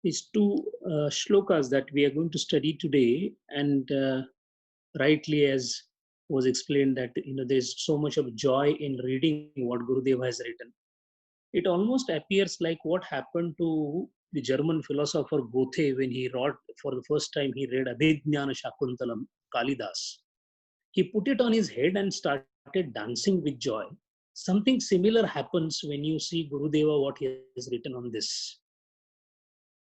these two shlokas that we are going to study today, and rightly as was explained that there's so much of joy in reading what Gurudeva has written. It almost appears like what happened to the German philosopher Goethe when he wrote for the first time he read Abhijnana Shakuntalam, Kalidas. He put it on his head and started dancing with joy. Something similar happens when you see Gurudeva, what he has written on this.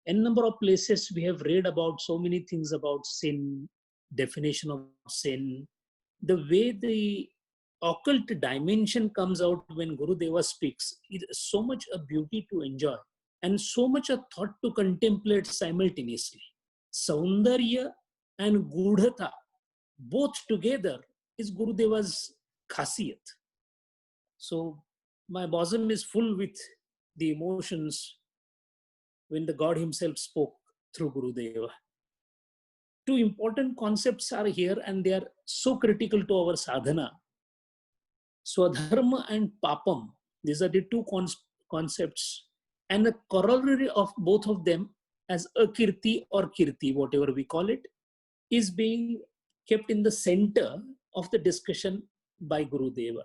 N number of places we have read about so many things about sin, definition of sin, the way the occult dimension comes out when Gurudeva speaks. It is so much a beauty to enjoy and so much a thought to contemplate simultaneously. Saundarya and Gudhata, both together, is Gurudeva's khasiyat. So my bosom is full with the emotions when the God himself spoke through Gurudeva. Two important concepts are here and they are so critical to our sadhana. Swadharma and Papam, these are the two concepts, and the corollary of both of them as Akirti or Kirti, whatever we call it, is being kept in the center of the discussion by Gurudeva.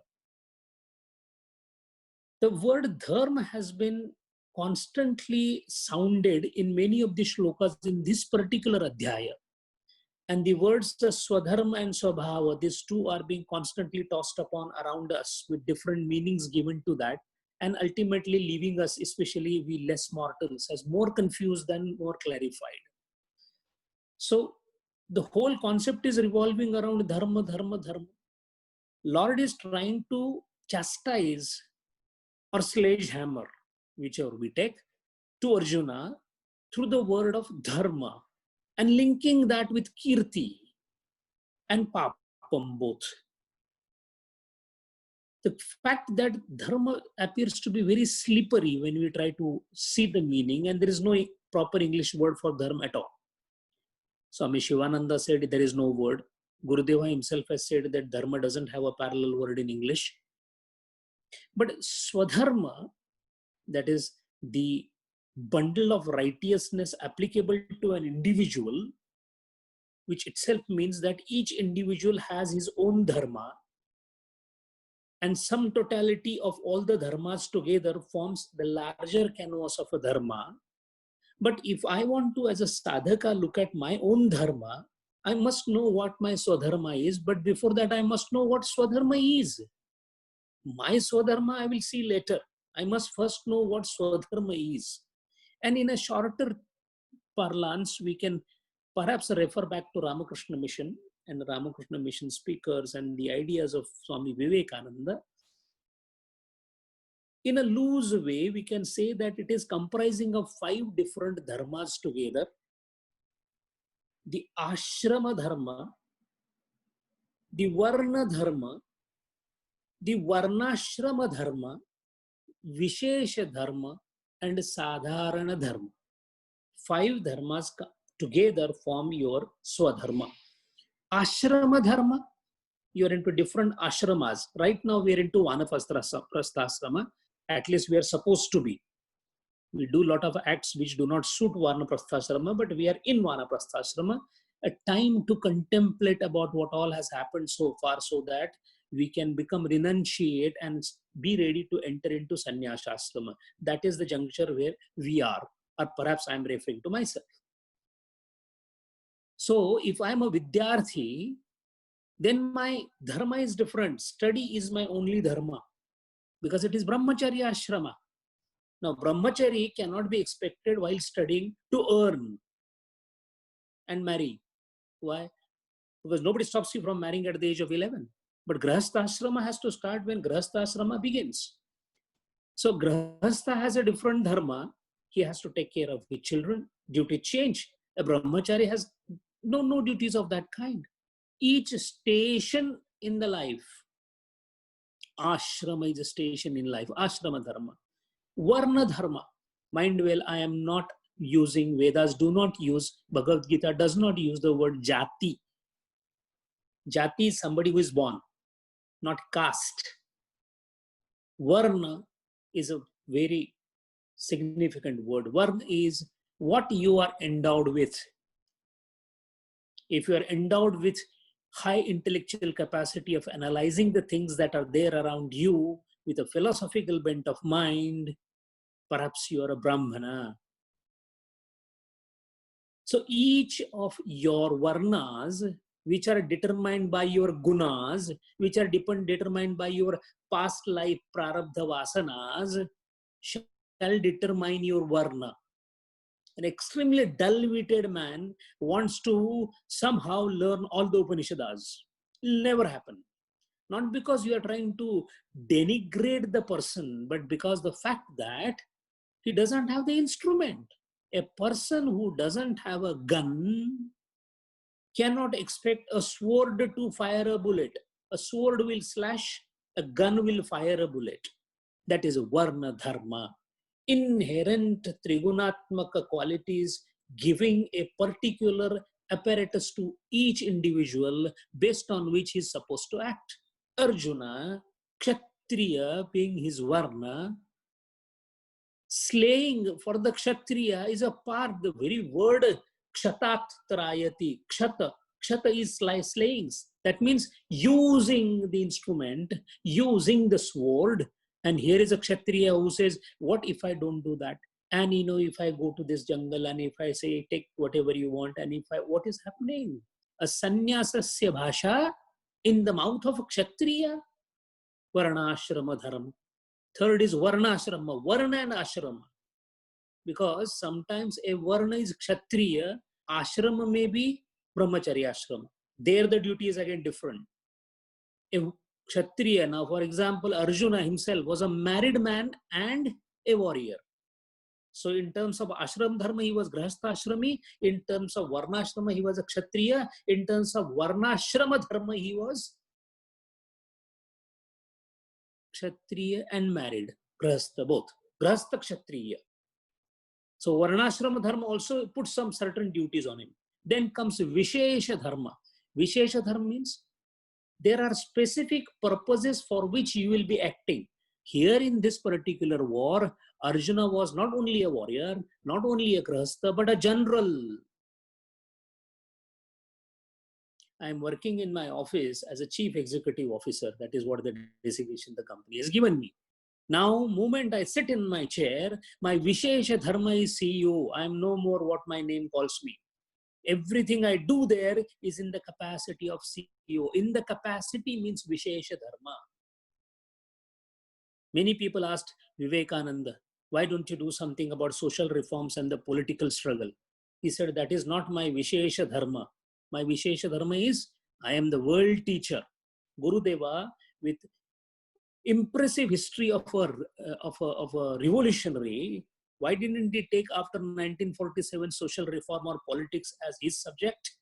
The word dharma has been constantly sounded in many of the shlokas in this particular adhyaya. And the words Swadharma and Swabhava, these two are being constantly tossed upon around us with different meanings given to that, and ultimately leaving us, especially we less mortals, as more confused than more clarified. So the whole concept is revolving around dharma, dharma, dharma. Lord is trying to chastise or sledgehammer, whichever we take, to Arjuna through the word of dharma, and linking that with kirti and papam both. The fact that dharma appears to be very slippery when we try to see the meaning, and there is no proper English word for dharma at all. Swami Shivananda said there is no word. Gurudeva himself has said that dharma doesn't have a parallel word in English. But swadharma, that is the bundle of righteousness applicable to an individual, which itself means that each individual has his own dharma, and some totality of all the dharmas together forms the larger canvas of a dharma. But if I want to, as a sadhaka, look at my own dharma, I must know what my swadharma is, but before that I must know what swadharma is. My swadharma I will see later. I must first know what swadharma is. And in a shorter parlance, we can perhaps refer back to Ramakrishna Mission and the Ramakrishna Mission speakers and the ideas of Swami Vivekananda. In a loose way, we can say that it is comprising of 5 different dharmas together. The ashrama dharma, the varna dharma, the varnashrama dharma, vishesha dharma, and sadharana dharma. 5 dharmas together form your swadharma. Ashrama dharma, you are into different ashramas. Right now we are into vanaprasthasrama. At least we are supposed to be. We do a lot of acts which do not suit vanaprasthasrama, but we are in vanaprasthasrama. A time to contemplate about what all has happened so far, so that we can become renunciate and be ready to enter into sannyasasrama. That is the juncture where we are, or perhaps I am referring to myself. So if I am a vidyarthi, then my dharma is different. Study is my only dharma, because it is brahmacharya ashrama. Now brahmachari cannot be expected while studying to earn and marry. Why? Because nobody stops you from marrying at the age of 11. But grahastha ashrama has to start when grahastha ashrama begins. So grahastha has a different dharma. He has to take care of his children. Duty change. A brahmachari has no duties of that kind. Each station in the life, ashrama is a station in life, ashrama dharma. Varna dharma, mind well, I am not using, Vedas do not use, Bhagavad Gita does not use the word jati. Jati is somebody who is born, not caste. Varna is a very significant word. Varna is what you are endowed with. If you are endowed with high intellectual capacity of analyzing the things that are there around you with a philosophical bent of mind, perhaps you are a Brahmana. So each of your varnas, which are determined by your gunas, which are determined by your past life prarabdha vasanas, shall determine your varna. An extremely dull-witted man wants to somehow learn all the Upanishads. It'll never happen. Not because you are trying to denigrate the person, but because the fact that he doesn't have the instrument. A person who doesn't have a gun cannot expect a sword to fire a bullet. A sword will slash, a gun will fire a bullet. That is Varna Dharma. Inherent trigunatmaka qualities giving a particular apparatus to each individual based on which he is supposed to act. Arjuna, Kshatriya being his Varna, slaying for the Kshatriya is a part, the very word Kshatat Trayati, Kshata. Kshata is slaying. That means using the instrument, using the sword. And here is a Kshatriya who says, what if I don't do that? And if I go to this jungle and if I say, take whatever you want, and what is happening? A sannyasasya bhasha in the mouth of a Kshatriya. Varnashrama dharma. Third is varnashrama, varna and ashrama. Because sometimes a varna is Kshatriya, ashrama may be brahmacharya ashrama. There the duty is again different. A Kshatriya, now for example, Arjuna himself was a married man and a warrior. So in terms of ashram dharma, he was grahastha ashrami. In terms of varnashrama, he was a Kshatriya. In terms of varnashrama dharma, he was Kshatriya and married. Grahastha, both. Grahastha Kshatriya. So Varnashrama Dharma also puts some certain duties on him. Then comes Vishesha Dharma. Vishesha Dharma means there are specific purposes for which you will be acting. Here in this particular war, Arjuna was not only a warrior, not only a Grahastha, but a general. I am working in my office as a chief executive officer. That is what the designation the company has given me. Now, moment I sit in my chair, my Vishesha Dharma is CEO. I am no more what my name calls me. Everything I do there is in the capacity of CEO. In the capacity means Vishesha Dharma. Many people asked Vivekananda, why don't you do something about social reforms and the political struggle? He said, that is not my Vishesha Dharma. My Vishesha Dharma is, I am the world teacher. Gurudeva, with impressive history of a revolutionary, why didn't he take after 1947 social reform or politics as his subject?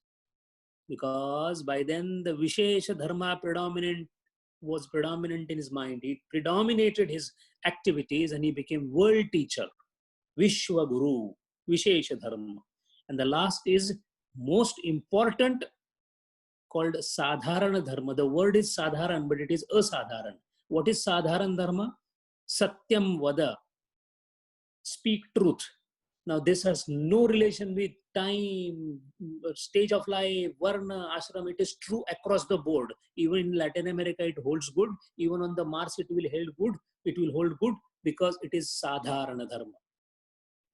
Because by then the Vishesha Dharma was predominant in his mind. He predominated his activities and he became world teacher, Vishwa Guru, Vishesha Dharma. And the last is most important, called Sadharana Dharma. The word is Sadharan, but it is Asadharan. What is Sadharan Dharma? Satyam Vada. Speak truth. Now this has no relation with time, stage of life, varna, ashram. It is true across the board. Even in Latin America, it holds good. Even on the Mars, it will hold good. It will hold good because it is Sadharana Dharma.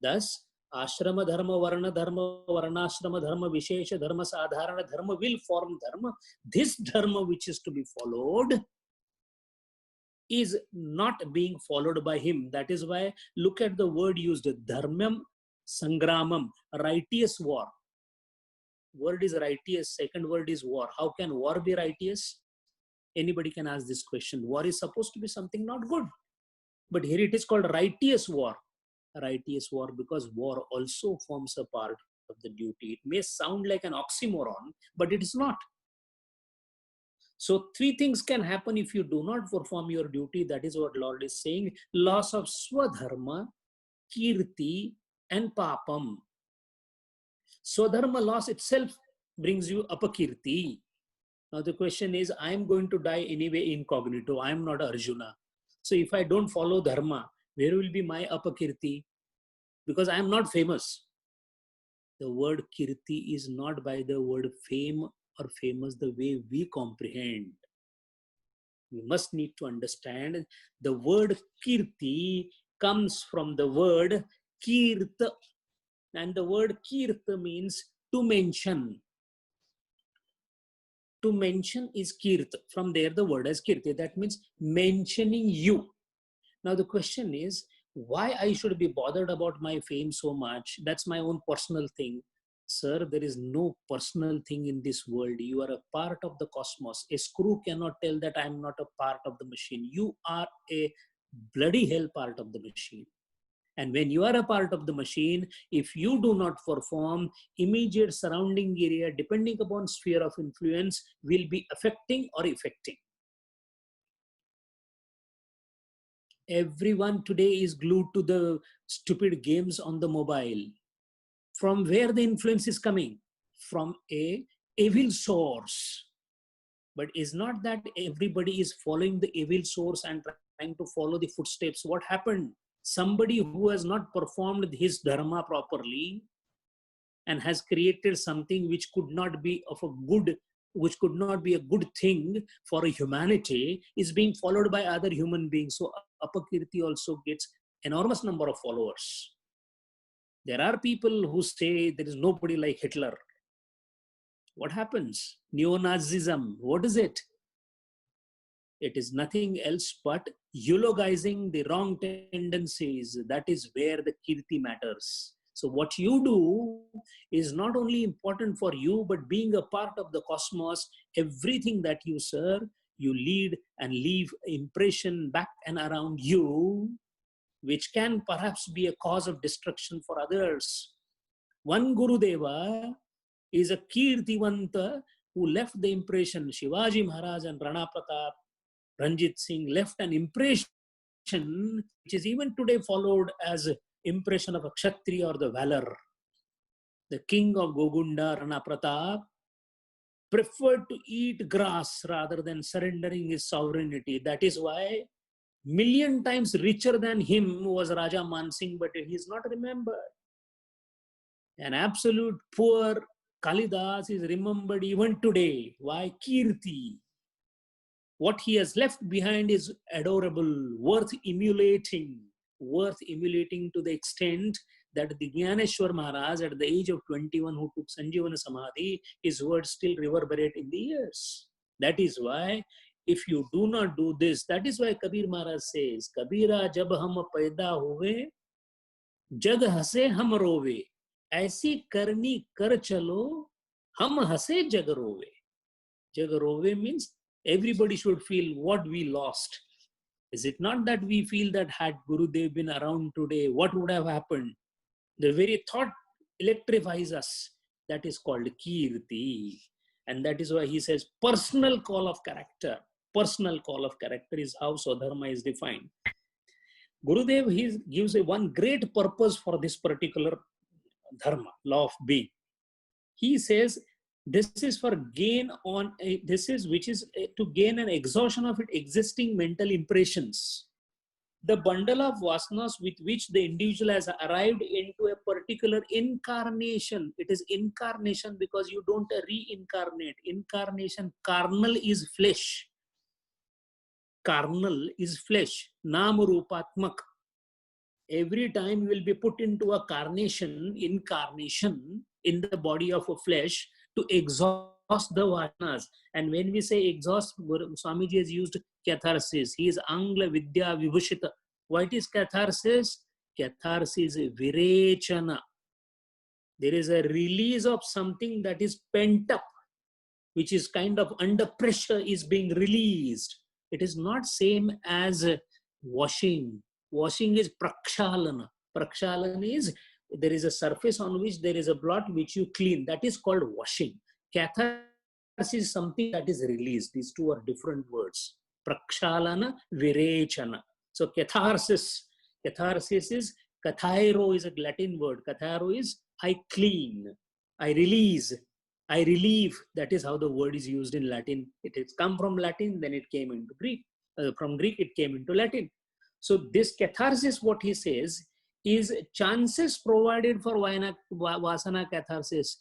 Thus, ashrama dharma, varna dharma, varnashrama dharma, vishesha dharma, sadharana dharma will form dharma. This dharma which is to be followed is not being followed by him. That is why look at the word used, dharmam sangramam, righteous war. Word is righteous, second word is war. How can war be righteous? Anybody can ask this question. War is supposed to be something not good. But here it is called righteous war. Righteous war because war also forms a part of the duty. It may sound like an oxymoron, but it is not. So three things can happen if you do not perform your duty. That is what Lord is saying. Loss of swadharma, kirti, and papam. Swadharma loss itself brings you apakirti. Now the question is, I am going to die anyway incognito. I am not Arjuna. So if I don't follow dharma, where will be my apakirti? Because I am not famous. The word kirti is not by the word fame or famous the way we comprehend. We must need to understand the word kirti comes from the word kirta, and the word kirta means to mention. To mention is kirta. From there, the word is kirti. That means mentioning you. Now, the question is why I should be bothered about my fame so much? That's my own personal thing. Sir, there is no personal thing in this world. You are a part of the cosmos. A screw cannot tell that I'm not a part of the machine. You are a bloody hell part of the machine. And when you are a part of the machine, if you do not perform, immediate surrounding area, depending upon sphere of influence, will be affecting or effecting. Everyone today is glued to the stupid games on the mobile. From where the influence is coming? From a evil source. But is not that everybody is following the evil source and trying to follow the footsteps? What happened? Somebody who has not performed his dharma properly and has created something which could not be of a good, which could not be a good thing for humanity, is being followed by other human beings. So Apakirti also gets enormous number of followers. There are people who say there is nobody like Hitler. What happens? Neo-Nazism, what is it? It is nothing else but eulogizing the wrong tendencies. That is where the kirti matters. So what you do is not only important for you, but being a part of the cosmos, everything that you serve, you lead and leave impression back and around you, which can perhaps be a cause of destruction for others. One Gurudeva is a Kirtivanta who left the impression. Shivaji Maharaj and Rana Pratap, Ranjit Singh left an impression which is even today followed as impression of a Kshatriya or the valor. The king of Gogunda, Rana Pratap, preferred to eat grass rather than surrendering his sovereignty. That is why million times richer than him was Raja Man Singh, but he is not remembered. An absolute poor Kalidas is remembered even today. Why? Kirti. What he has left behind is adorable, worth emulating to the extent that the Jnaneshwar Maharaj at the age of 21 who took Sanjivana Samadhi, his words still reverberate in the ears. That is why if you do not do this, that is why Kabir Maharaj says, Kabira jab hum paida huve, jag hase hum rove. Aisi karni kar chalo, hum hase jag rove. Jag rove means everybody should feel what we lost. Is it not that we feel that had Gurudev been around today, what would have happened? The very thought electrifies us. That is called Kirti. And that is why he says personal call of character. Personal call of character is how Swadharma is defined. Gurudev gives one great purpose for this particular dharma, law of being. He says, this is for gain on which is to gain an exhaustion of existing mental impressions. The bundle of vasanas with which the individual has arrived into a particular incarnation. It is incarnation because you don't reincarnate. Incarnation, carnal is flesh. Carnal is flesh. Nam rupatmak. Every time you will be put into a incarnation in the body of a flesh to exhaust the vasanas. And when we say exhaust, Swamiji has used catharsis. He is Angla Vidya Vibhushita. What is catharsis? Catharsis is virechana. There is a release of something that is pent up, which is kind of under pressure is being released. It is not same as washing. Washing is prakshalana. Prakshalana is there is a surface on which there is a blot which you clean. That is called washing. Catharsis is something that is released. These two are different words. Prakshalana, virechana. So catharsis is, kathairo is a Latin word. Kathairo is I clean, I release, I relieve. That is how the word is used in Latin. It has come from Latin, then it came into Greek. From Greek, it came into Latin. So this catharsis, what he says, is chances provided for vasana catharsis.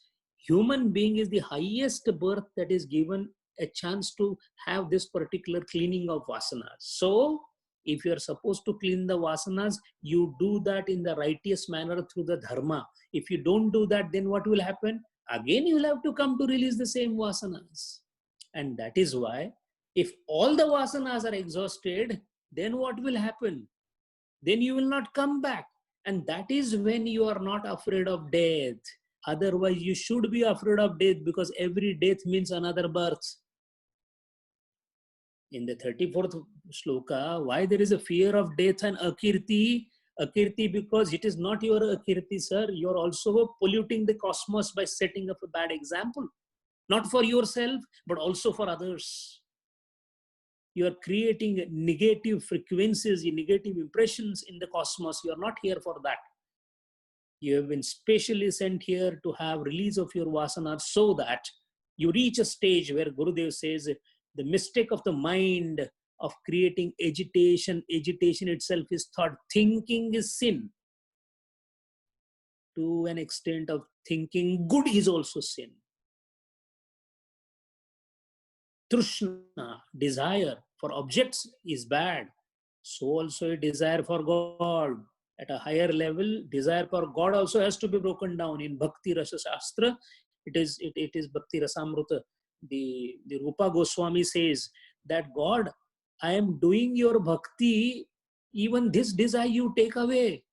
Human being is the highest birth that is given a chance to have this particular cleaning of vasanas. So, if you are supposed to clean the vasanas, you do that in the righteous manner through the dharma. If you don't do that, then what will happen? Again, you will have to come to release the same vasanas. And that is why, if all the vasanas are exhausted, then what will happen? Then you will not come back. And that is when you are not afraid of death. Otherwise, you should be afraid of death, because every death means another birth. In the 34th shloka, why there is a fear of death and akirti? Akirti, because it is not your akirti, sir. You are also polluting the cosmos by setting up a bad example. Not for yourself, but also for others. You are creating negative frequencies, negative impressions in the cosmos. You are not here for that. You have been specially sent here to have release of your vasana, so that you reach a stage where Gurudev says the mistake of the mind of creating agitation itself is thought. Thinking is sin. To an extent of thinking good is also sin. Trishna, desire for objects, is bad. So also a desire for God. At a higher level, desire for God also has to be broken down. In Bhakti Rasa Shastra, it is Bhakti Rasamrita. The Rupa Goswami says that, God, I am doing your bhakti, even this desire you take away,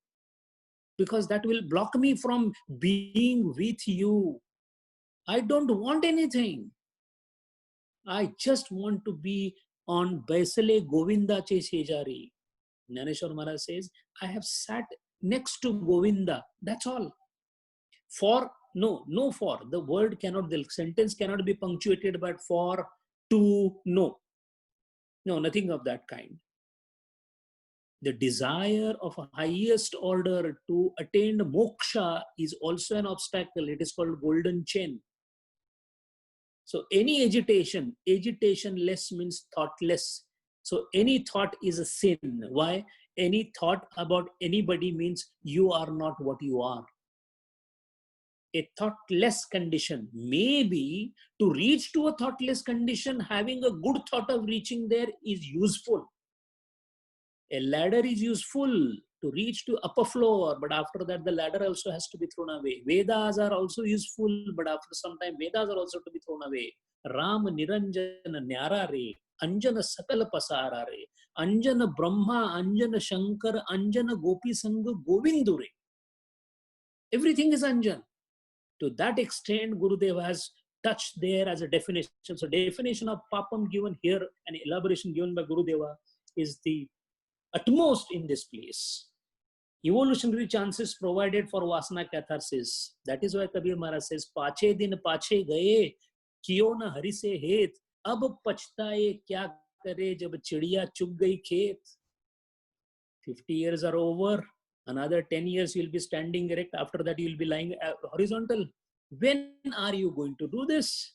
because that will block me from being with you. I don't want anything. I just want to be on Baisale Govinda Che Shejari. Jnaneshwar Maharaj says, I have sat next to Govinda. That's all. For, no for. The word cannot, the sentence cannot be punctuated by for, to, no. No, nothing of that kind. The desire of a highest order to attain moksha is also an obstacle. It is called golden chain. So any agitationless means thoughtless. So any thought is a sin. Why? Any thought about anybody means you are not what you are. A thoughtless condition. Maybe to reach to a thoughtless condition, having a good thought of reaching there is useful. A ladder is useful to reach to upper floor, but after that the ladder also has to be thrown away. Vedas are also useful, but after some time Vedas are also to be thrown away. Ram Niranjana Nyara Re, Anjana Sakala Pasara Re, Anjana Brahma, Anjana Shankar, Anjana Gopi Sangha Govindure. Everything is Anjan. To that extent, Gurudev has touched there as a definition. So definition of papam given here, an elaboration given by Gurudeva, is the utmost in this place. Evolutionary chances provided for vasana catharsis. That is why Kabir Maharaj says, Pache din pache gaye, kiyo na hari se het, ab pachtaye kya kare jab chidiya chug gayi khet. 50 years are over. Another 10 years you'll be standing erect. After that you'll be lying horizontal. When are you going to do this?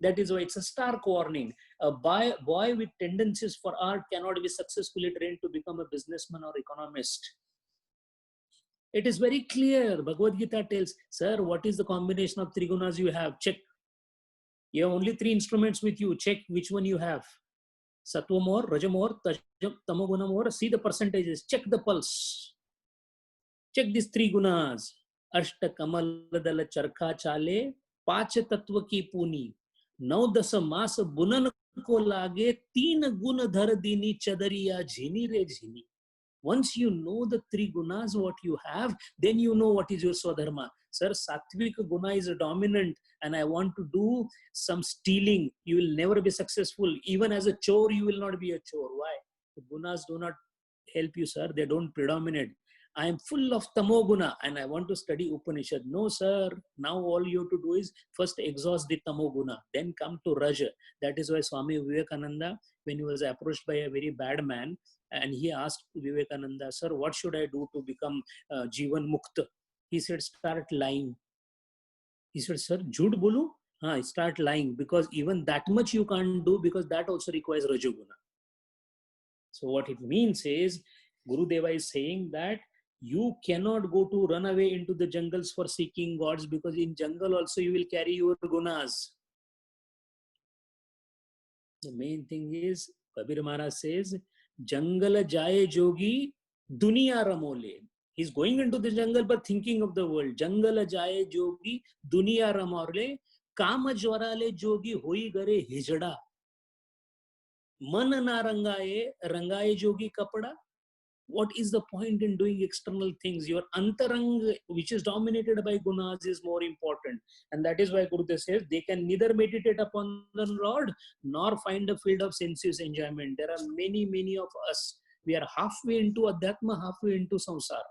That is why it's a stark warning. A boy with tendencies for art cannot be successfully trained to become a businessman or economist. It is very clear. Bhagavad Gita tells, sir, what is the combination of three gunas you have? Check. You have only three instruments with you. Check which one you have. Sattva more, Raja more, Tamoguna more. See the percentages. Check the pulse. Check these three gunas. Ashta Kamaladala Charkha Chale, Pacha Tattva Ki Puni. Now dasa mas bunan ko lage, teen guna dhar dini chadariya jhini re jhini. Once you know the three gunas, what you have, then you know what is your swadharma. Sir, sattvic guna is dominant and I want to do some stealing. You will never be successful. Even as a chore, you will not be a chore. Why? The gunas do not help you, sir. They don't predominate. I am full of tamoguna and I want to study Upanishad. No, sir. Now all you have to do is first exhaust the tamoguna, then come to Raja. That is why Swami Vivekananda, when he was approached by a very bad man, and he asked Vivekananda, sir, what should I do to become Jivan Mukta? He said, start lying. He said, sir, jhoot bolu? Start lying, because even that much you can't do, because that also requires Rajoguna. So what it means is, Gurudeva is saying that You cannot go to run away into the jungles for seeking gods, because in jungle also you will carry your gunas. The main thing is, Kabir Maharaj says, Jangal jaye jogi, duniya ramole. He's going into the jungle but thinking of the world. Jangal jaye jogi, duniya ramole. Kama jwarale jogi hoi gare hijda. Man na rangaye, rangaye jogi kapada. What is the point in doing external things? Your antarang, which is dominated by gunas, is more important. And that is why Gurudev says they can neither meditate upon the Lord nor find a field of sensuous enjoyment. There are many of us. We are halfway into Adhyatma, halfway into Samsara.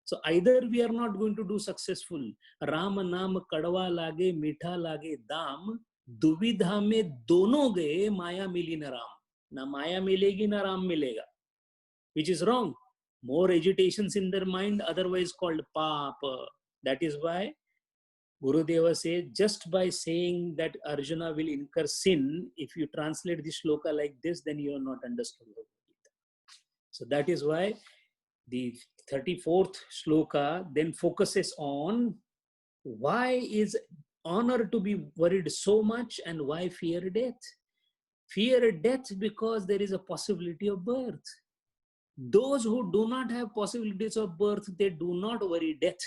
So either we are not going to do successful. Ram naam kadwa lage, mitha lage dam, duvidha mein dono gaye, maya mili na Ram. Na maya milegi na Ram milega. Which is wrong. More agitations in their mind, otherwise called papa. That is why Gurudeva says, just by saying that Arjuna will incur sin, if you translate the shloka like this, then you are not understood. So that is why the 34th shloka then focuses on why is honor to be worried so much and why fear death. Fear death because there is a possibility of birth. Those who do not have possibilities of birth, they do not worry death.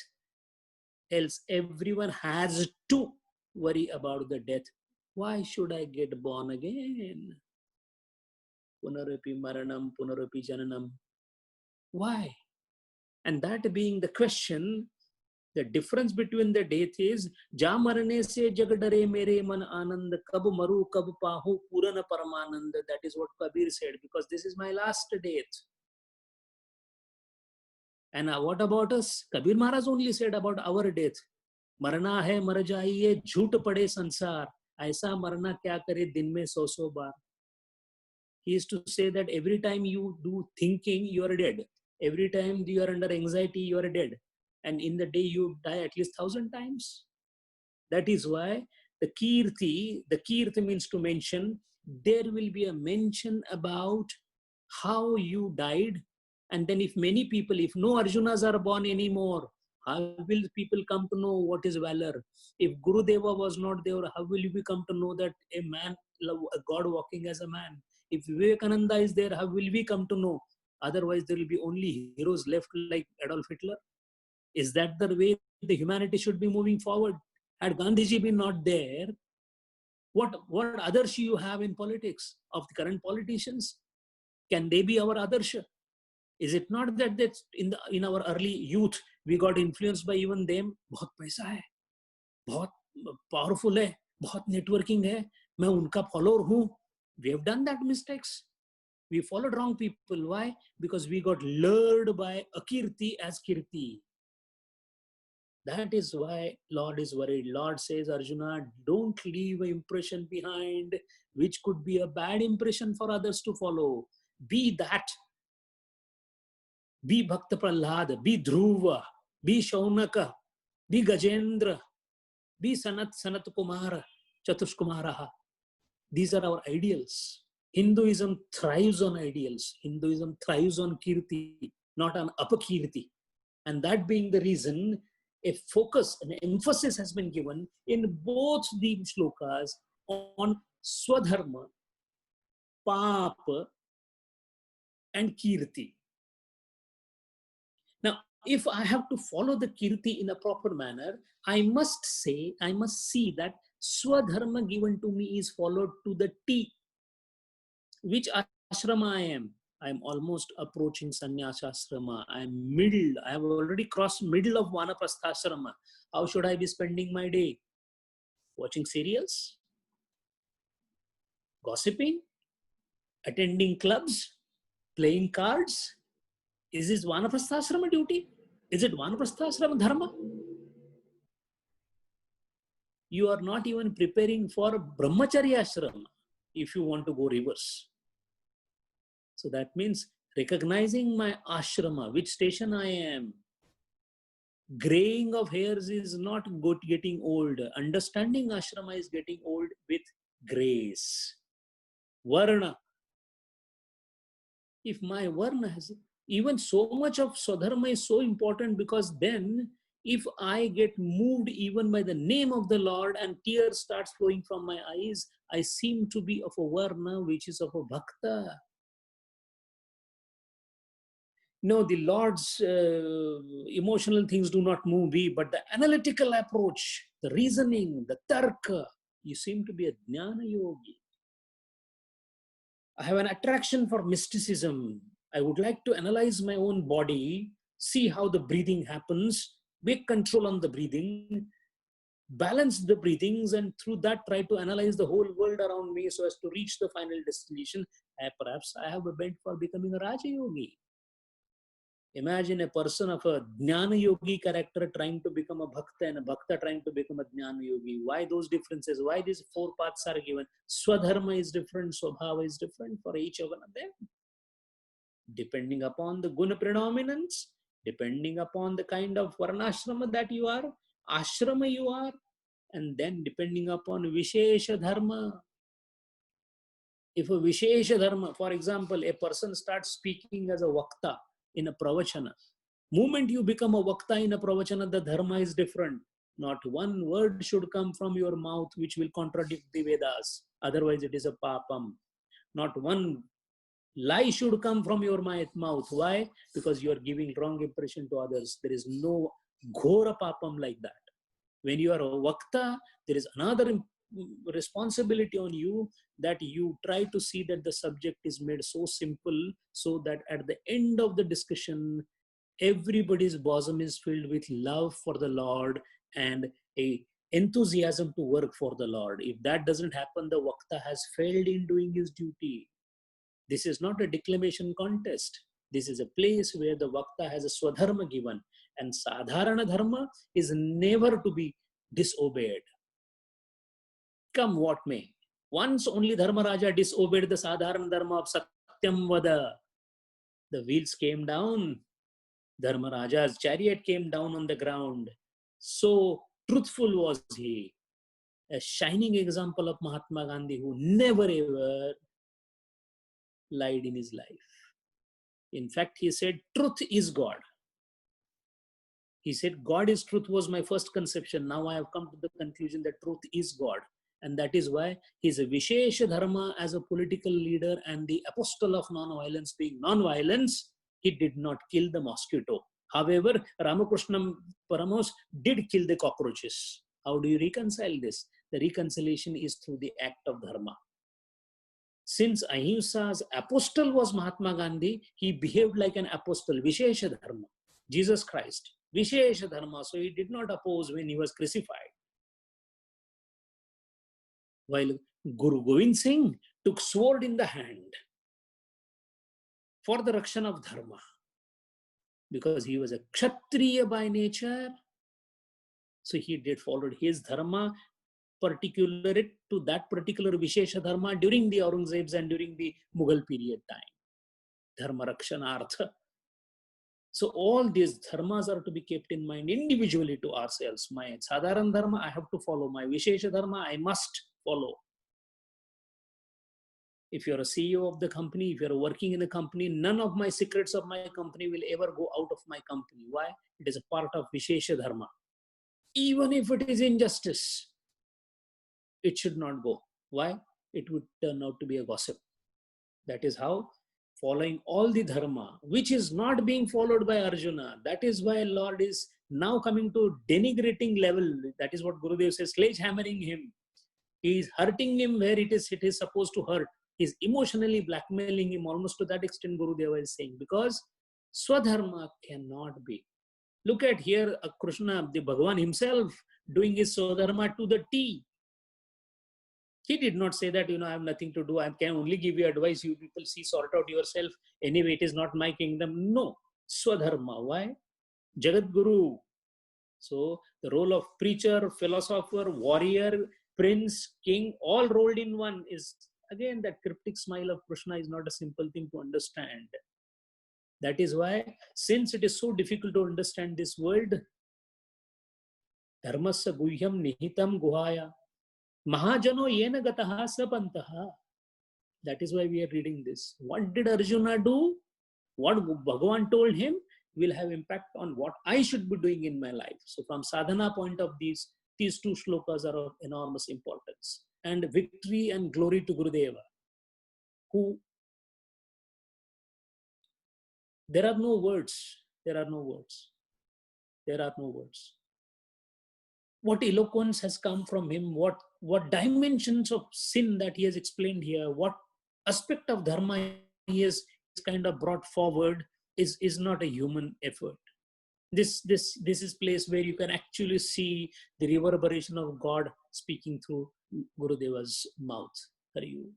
Else everyone has to worry about the death. Why should I get born again? Punarapi maranam, punarapi jananam. Why? And that being the question, the difference between the death is, Ja marane se jag dare mere man anand, kab maru kab pahu purana paramanand. That is what Kabir said, because this is my last death. And what about us? Kabir Maharaj only said about our death. Marna hai mar jaiye, jhoot pade sansar. Aisa marna kya kare din mein 100 baar. He used to say that every time you do thinking, you are dead. Every time you are under anxiety, you are dead. And in the day you die at least 1,000 times. That is why the kirti means to mention, there will be a mention about how you died. And then if many people, if no Arjunas are born anymore, how will people come to know what is valor? If Gurudeva was not there, how will we come to know that a man, a God walking as a man? If Vivekananda is there, how will we come to know? Otherwise, there will be only heroes left like Adolf Hitler. Is that the way the humanity should be moving forward? Had Gandhiji been not there, what adarsha you have in politics of the current politicians? Can they be our adarsha? Is it not that in our early youth we got influenced by even them? बहुत पैसा है, बहुत powerful है, बहुत networking है, मैं उनका follower हूँ. We have done that mistakes. We followed wrong people. Why? Because we got lured by akirti as kirti. That is why Lord is worried. Lord says, Arjuna, don't leave an impression behind which could be a bad impression for others to follow. Be that. Be Bhakta Prahlad, be Dhruva, be Shaunaka, be Gajendra, be Sanat Kumara, Chatushkumaraha. These are our ideals. Hinduism thrives on ideals. Hinduism thrives on kirti, not on apakirti. And that being the reason, a focus, an emphasis has been given in both the shlokas on Swadharma, Papa, and Kirti. Now, if I have to follow the Kirti in a proper manner, I must see that Swadharma given to me is followed to the T. Which ashrama I am? I am almost approaching sannyasa ashrama. I am middle. I have already crossed middle of vanaprastha ashrama. How should I be spending my day? Watching serials? Gossiping? Attending clubs? Playing cards? Is this vanaprastha ashrama duty? Is it vanaprastha ashrama dharma? You are not even preparing for brahmacharya ashrama if you want to go reverse. So that means recognizing my ashrama, which station I am. Graying of hairs is not getting old. Understanding ashrama is getting old with grace. Varna. If my varna has, Even so much of Swadharma is so important, because then if I get moved even by the name of the Lord and tears starts flowing from my eyes, I seem to be of a Varna which is of a Bhakta. No, the Lord's emotional things do not move me, but the analytical approach, the reasoning, the tarka, you seem to be a Jnana Yogi. I have an attraction for mysticism. I would like to analyze my own body, see how the breathing happens, make control on the breathing, balance the breathings, and through that try to analyze the whole world around me so as to reach the final destination. Perhaps I have a bent for becoming a Raja Yogi. Imagine a person of a Jnana Yogi character trying to become a Bhakta, and a Bhakta trying to become a Jnana Yogi. Why those differences? Why these four paths are given? Swadharma is different, Swabhava is different for each one of them. Depending upon the guna predominance, depending upon the kind of varnashrama that you are, ashrama you are, and then depending upon Vishesha Dharma. If a Vishesha Dharma, for example, a person starts speaking as a Vakta in a Pravachana, moment you become a Vakta in a Pravachana, the Dharma is different. Not one word should come from your mouth which will contradict the Vedas. Otherwise, it is a papam. Not one lie should come from your mouth. Why? Because you are giving wrong impression to others. There is no ghora papam like that. When you are a Vakta, there is another responsibility on you, that you try to see that the subject is made so simple so that at the end of the discussion, everybody's bosom is filled with love for the Lord and a enthusiasm to work for the Lord. If that doesn't happen, the Vakta has failed in doing his duty. This is not a declamation contest. This is a place where the Vakta has a Swadharma given, and Sadharana Dharma is never to be disobeyed. Come what may. Once only Dharmaraja disobeyed the Sadharana Dharma of Satyam Vada. The wheels came down. Dharmaraja's chariot came down on the ground. So truthful was he. A shining example of Mahatma Gandhi, who never ever lied in his life. In fact, he said, truth is God. He said, God is truth was my first conception. Now I have come to the conclusion that truth is God. And that is why he is a Vishesha Dharma as a political leader and the apostle of non-violence, being non-violence. He did not kill the mosquito. However, Ramakrishna Paramos did kill the cockroaches. How do you reconcile this? The reconciliation is through the act of Dharma. Since Ahimsa's apostle was Mahatma Gandhi, he behaved like an apostle, Vishesha Dharma, Jesus Christ, Vishesha Dharma. So he did not oppose when he was crucified. While Guru Govind Singh took sword in the hand for the Rakshan of Dharma, because he was a Kshatriya by nature. So he did followed his Dharma, particular to that particular Vishesha Dharma during the Aurangzebs and during the Mughal period time. Dharma Rakshanartha. So all these dharmas are to be kept in mind individually to ourselves. My Sadharan Dharma, I have to follow. My Vishesha Dharma, I must follow. If you're a CEO of the company, if you're working in a company, none of my secrets of my company will ever go out of my company. Why? It is a part of Vishesha Dharma. Even if it is injustice, it should not go. Why? It would turn out to be a gossip. That is how following all the dharma, which is not being followed by Arjuna. That is why Lord is now coming to denigrating level. That is what Gurudev says, sledgehammering him. He is hurting him where it is supposed to hurt. He is emotionally blackmailing him almost to that extent, Gurudeva is saying, because Swadharma cannot be. Look at here, Krishna, the Bhagavan himself, doing his Swadharma to the T. He did not say that, I have nothing to do. I can only give you advice. You people see, sort out yourself. Anyway, it is not my kingdom. No. Swadharma. Why? Jagat Guru. So the role of preacher, philosopher, warrior, prince, king, all rolled in one is, again, that cryptic smile of Krishna is not a simple thing to understand. That is why, since it is so difficult to understand this world, dharmasya guhyam nihitam guhaya. Mahajano yena gataha sapantaha. That is why we are reading this. What did Arjuna do? what Bhagavan told him will have impact on what I should be doing in my life. So from sadhana point of these two shlokas are of enormous importance. And victory and glory to Gurudeva, who, there are no words, there are no words, there are no words. What eloquence has come from him, what dimensions of sin that he has explained here, what aspect of dharma he has kind of brought forward is not a human effort. This is place where you can actually see the reverberation of God speaking through Gurudeva's mouth. Hari Om.